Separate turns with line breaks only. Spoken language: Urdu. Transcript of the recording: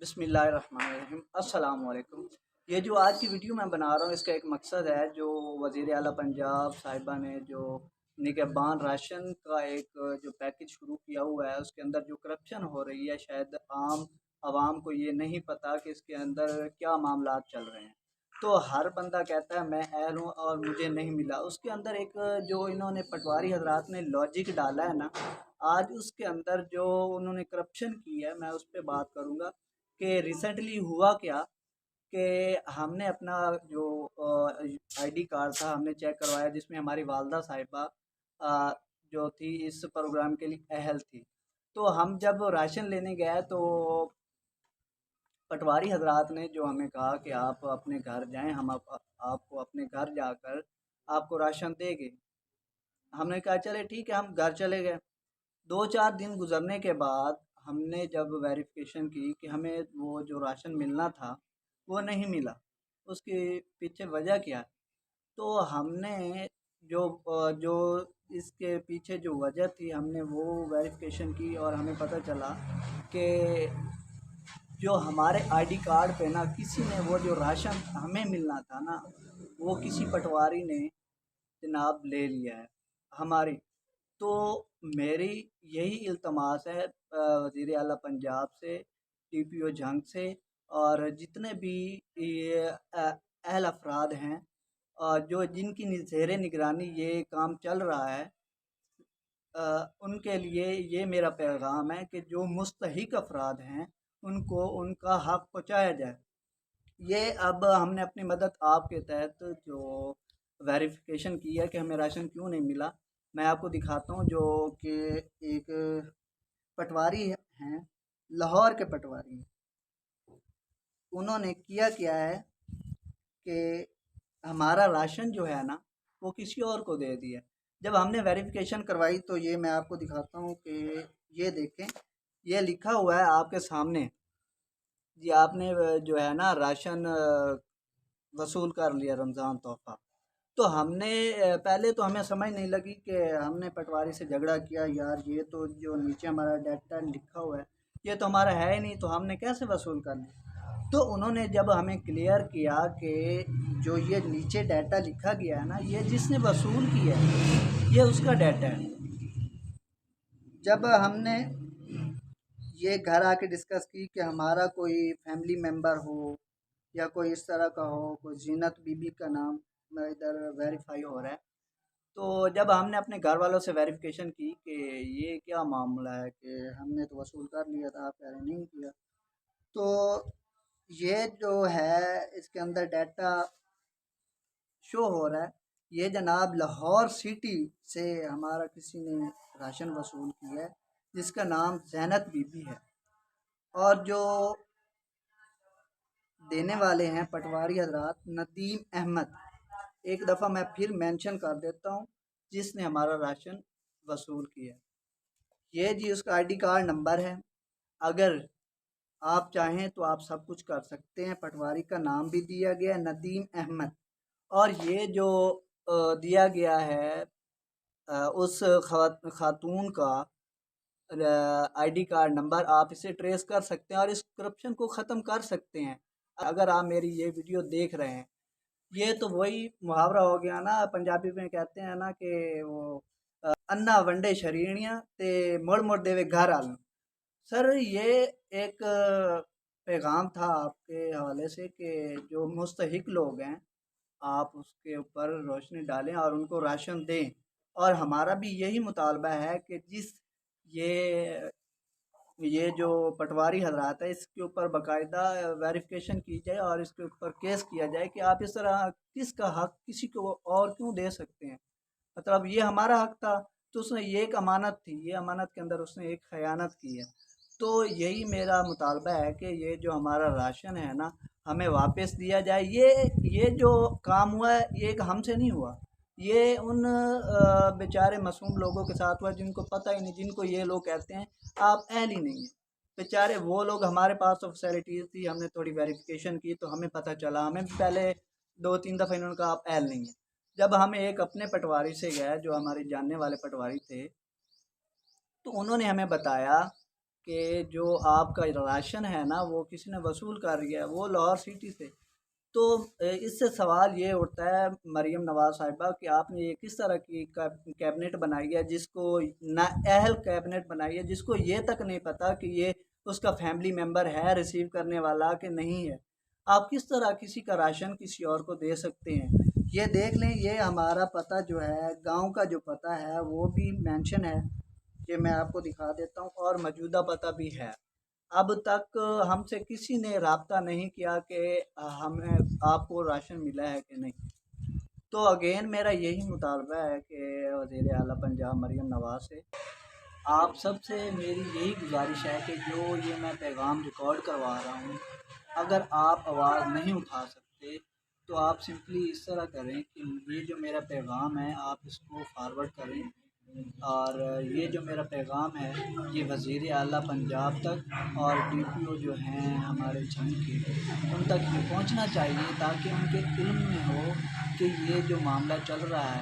بسم اللہ الرحمن الرحیم السلام علیکم۔ یہ جو آج کی ویڈیو میں بنا رہا ہوں اس کا ایک مقصد ہے، جو وزیر اعلیٰ پنجاب صاحبہ نے جو نگہبان راشن کا ایک جو پیکج شروع کیا ہوا ہے، اس کے اندر جو کرپشن ہو رہی ہے، شاید عام عوام کو یہ نہیں پتہ کہ اس کے اندر کیا معاملات چل رہے ہیں۔ تو ہر بندہ کہتا ہے میں اہل ہوں اور مجھے نہیں ملا۔ اس کے اندر ایک جو انہوں نے پٹواری حضرات نے لاجک ڈالا ہے نا، آج اس کے اندر جو انہوں نے کرپشن کی ہے، میں اس پہ بات کروں گا کہ ریسنٹلی ہوا کیا کہ ہم نے اپنا جو آئی ڈی کارڈ تھا ہم نے چیک کروایا، جس میں ہماری والدہ صاحبہ جو تھی اس پروگرام کے لیے اہل تھی۔ تو ہم جب راشن لینے گئے تو پٹواری حضرات نے جو ہمیں کہا کہ آپ اپنے گھر جائیں، ہم آپ کو اپنے گھر جا کر آپ کو راشن دیں گے۔ ہم نے کہا چلے ٹھیک ہے، ہم گھر چلے گئے۔ 2-4 دن گزرنے کے بعد ہم نے جب ویریفیکیشن کی کہ ہمیں وہ جو راشن ملنا تھا وہ نہیں ملا، اس کے پیچھے وجہ کیا ہے؟ تو ہم نے جو اس کے پیچھے جو وجہ تھی ہم نے وہ ویریفیکیشن کی، اور ہمیں پتہ چلا کہ جو ہمارے آئی ڈی کارڈ پہ نا کسی نے وہ جو راشن ہمیں ملنا تھا نا، وہ کسی پٹواری نے جناب لے لیا ہے ہماری۔ تو میری یہی التماس ہے وزیر اعلیٰ پنجاب سے، ٹی پی او جھنگ سے، اور جتنے بھی یہ اہل افراد ہیں اور جو جن کی زیر نگرانی یہ کام چل رہا ہے، ان کے لیے یہ میرا پیغام ہے کہ جو مستحق افراد ہیں ان کو ان کا حق پہنچایا جائے۔ یہ اب ہم نے اپنی مدد آپ کے تحت جو ویریفیکیشن کی ہے کہ ہمیں راشن کیوں نہیں ملا، میں آپ کو دکھاتا ہوں۔ جو کہ ایک پٹواری ہیں، لاہور کے پٹواری ہیں، انہوں نے کیا ہے کہ ہمارا راشن جو ہے نا وہ کسی اور کو دے دیا۔ جب ہم نے ویریفیکیشن کروائی تو یہ میں آپ کو دکھاتا ہوں کہ یہ دیکھیں، یہ لکھا ہوا ہے آپ کے سامنے، جی آپ نے جو ہے نا راشن وصول کر لیا رمضان تحفہ۔ تو ہم نے پہلے تو ہمیں سمجھ نہیں لگی کہ ہم نے پٹواری سے جھگڑا کیا، یار یہ تو جو نیچے ہمارا ڈیٹا لکھا ہوا ہے یہ تو ہمارا ہے ہی نہیں، تو ہم نے کیسے وصول کر لیا؟ تو انہوں نے جب ہمیں کلیئر کیا کہ جو یہ نیچے ڈیٹا لکھا گیا ہے نا، یہ جس نے وصول کیا ہے یہ اس کا ڈیٹا ہے۔ جب ہم نے یہ گھر آ کے ڈسکس کی کہ ہمارا کوئی فیملی ممبر ہو یا کوئی اس طرح کا ہو، کوئی زینت بی بی کا نام ادھر ویریفائی ہو رہا ہے، تو جب ہم نے اپنے گھر والوں سے ویریفیکیشن کی کہ یہ کیا معاملہ ہے کہ ہم نے تو وصول کر لیا تھا، آپ کہہ رہے نہیں کیا، تو یہ جو ہے اس کے اندر ڈیٹا شو ہو رہا ہے، یہ جناب لاہور سٹی سے ہمارا کسی نے راشن وصول کیا ہے جس کا نام زینت بی بی ہے، اور جو دینے والے ہیں پٹواری حضرات ندیم احمد۔ ایک دفعہ میں پھر مینشن کر دیتا ہوں جس نے ہمارا راشن وصول کیا۔ یہ جی اس کا آئی ڈی کارڈ نمبر ہے، اگر آپ چاہیں تو آپ سب کچھ کر سکتے ہیں۔ پٹواری کا نام بھی دیا گیا ہے ندیم احمد، اور یہ جو دیا گیا ہے اس خاتون کا آئی ڈی کارڈ نمبر، آپ اسے ٹریس کر سکتے ہیں اور اس کرپشن کو ختم کر سکتے ہیں۔ اگر آپ میری یہ ویڈیو دیکھ رہے ہیں، یہ تو وہی محاورہ ہو گیا نا، پنجابی میں کہتے ہیں نا کہ وہ انا ونڈے شرینیاں تے مڑ مڑ دے گھر آلوں۔ سر یہ ایک پیغام تھا آپ کے حوالے سے کہ جو مستحق لوگ ہیں آپ اس کے اوپر روشنی ڈالیں اور ان کو راشن دیں، اور ہمارا بھی یہی مطالبہ ہے کہ یہ یہ جو پٹواری حضرات ہے اس کے اوپر باقاعدہ ویریفیکیشن کی جائے اور اس کے اوپر کیس کیا جائے کہ آپ اس طرح کس کا حق کسی کو اور کیوں دے سکتے ہیں؟ مطلب یہ ہمارا حق تھا، تو اس نے یہ ایک امانت تھی، یہ امانت کے اندر اس نے ایک خیانت کی ہے۔ تو یہی میرا مطالبہ ہے کہ یہ جو ہمارا راشن ہے نا ہمیں واپس دیا جائے۔ یہ جو کام ہوا ہے یہ ایک ہم سے نہیں ہوا، یہ ان بیچارے معصوم لوگوں کے ساتھ ہوا جن کو پتہ ہی نہیں، جن کو یہ لوگ کہتے ہیں آپ اہل ہی نہیں ہیں۔ بیچارے وہ لوگ، ہمارے پاس تو فیسلٹیز تھی، ہم نے تھوڑی ویریفیکیشن کی تو ہمیں پتہ چلا، ہمیں بھی پہلے 2-3 دفعہ انہوں نے کہا آپ اہل نہیں ہیں۔ جب ہم ایک اپنے پٹواری سے گئے جو ہمارے جاننے والے پٹواری تھے، تو انہوں نے ہمیں بتایا کہ جو آپ کا راشن ہے نا وہ کسی نے وصول کر گیا، وہ لاہور سٹی سے۔ تو اس سے سوال یہ اٹھتا ہے مریم نواز صاحبہ کہ آپ نے یہ کس طرح کی کیبنٹ بنائی ہے جس کو نااہل کیبنٹ بنائی ہے، جس کو یہ تک نہیں پتہ کہ یہ اس کا فیملی ممبر ہے ریسیو کرنے والا کہ نہیں ہے۔ آپ کس طرح کسی کا راشن کسی اور کو دے سکتے ہیں؟ یہ دیکھ لیں، یہ ہمارا پتہ جو ہے گاؤں کا جو پتہ ہے وہ بھی مینشن ہے، کہ میں آپ کو دکھا دیتا ہوں، اور موجودہ پتہ بھی ہے۔ اب تک ہم سے کسی نے رابطہ نہیں کیا کہ ہمیں آپ کو راشن ملا ہے کہ نہیں۔ تو اگین میرا یہی مطالبہ ہے کہ وزیر اعلیٰ پنجاب مریم نواز سے، آپ سب سے میری یہی گزارش ہے کہ جو یہ میں پیغام ریکارڈ کروا رہا ہوں، اگر آپ آواز نہیں اٹھا سکتے تو آپ سمپلی اس طرح کریں کہ یہ جو میرا پیغام ہے آپ اس کو فارورڈ کریں، اور یہ جو میرا پیغام ہے یہ وزیر اعلیٰ پنجاب تک اور ڈی پی او جو ہیں ہمارے جنگ کے، ان تک یہ پہنچنا چاہیے، تاکہ ان کے علم میں ہو کہ یہ جو معاملہ چل رہا ہے